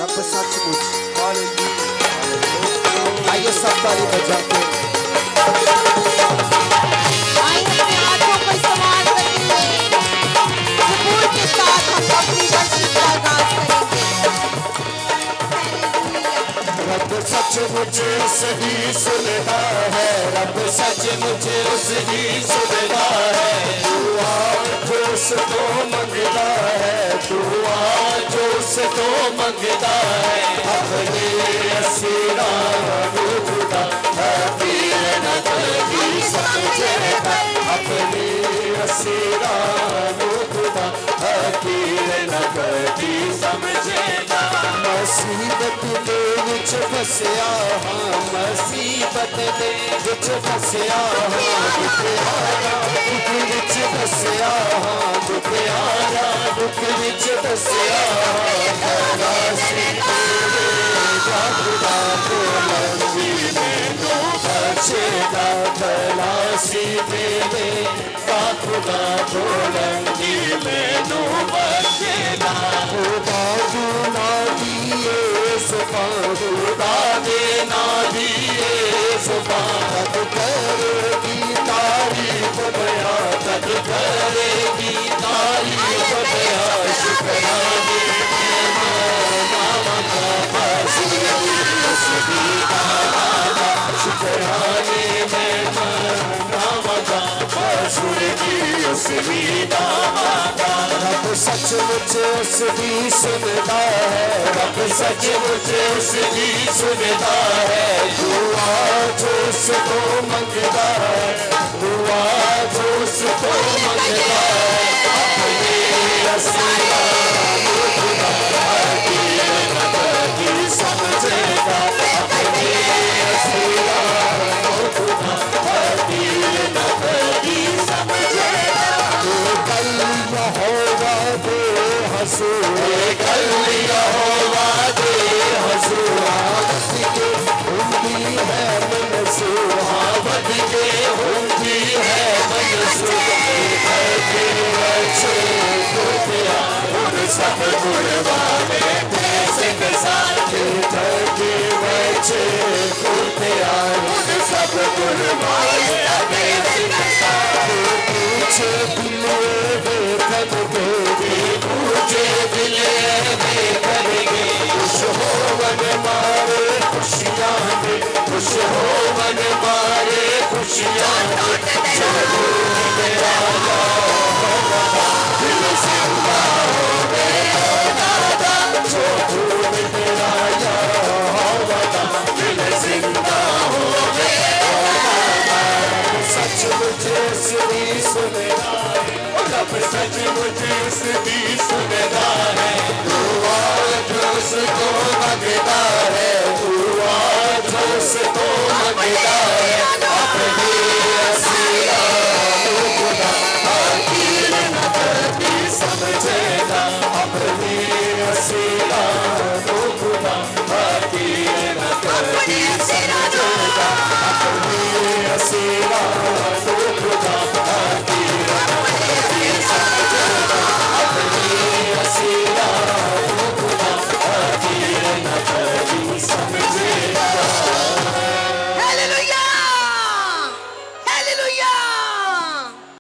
रब सचमुच। आइए सब ताली बजा के अपने हाथों को इस्तेमाल करेंगे, सुकून के साथ हम अपनी वर्शिप का आगाज करेंगे। रब सचमुच उसकी सुनता है, रब सचमुच उसकी सुनता है। दुआ जो उसको मंगता है, दुआ जो उसको मंगता है। अपने असीरा खुदा हकीर न कभी समझेगा, अपने असीरा खुदा हकीर न कभी समझेगा। मुसीबत दे विच फसिया हाँ, मुसीबत दे विच फसिया हाँ, दुखियारा दुख विच फसिया हाँ, दुखियारा दुख विच फसिया हाँ। खलासी तेरा खुदा बुलंदी मैनू बख्शेगा, खलासी तेरा खुदा बुलंदी मैनू बख्शेगा। खुदा तू ना दिए सुबान, खुदा दे ना दिए सुबान। तब करेगी तारीफ बया, तब करेगी तारीफ बया। शुक्राने शुक्राने में नामदा बसुरगी उसकी दामादा। रब सचमुच उसकी सुनता है, रब सचमुच उसकी सुनता है। दुआ जो उसको मंगता है, दुआ जो उसको मंगता है। अपने असीरा खुदा हकीर न कभी समझेगा, अपने असीरा खुदा हकीर न कभी समझेगा। कल यहोवा दे हंसू, कल यहोवा दे हंसू। आवत के हुंदी है मनसू, आवत के हुंदी है मनसू। के अच्छे खुफिया उन सब गुणवाने पैसे के साथ के अच्छे खुफिया उन सब गुणवाने पैसे के साथ। पूछे दिले बेखन के, पूछे दिले बेखन के। खुश हो मन मारे खुशियाँ में, खुश हो मन मारे खुशियाँ में। जरूर मेरा दिल जिंदा हो मेरा दादा, जो भूल मेरा यहोवा दिल जिंदा हो मेरा दादा। सचमुच उसकी सुनता है, रब सचमुच उसकी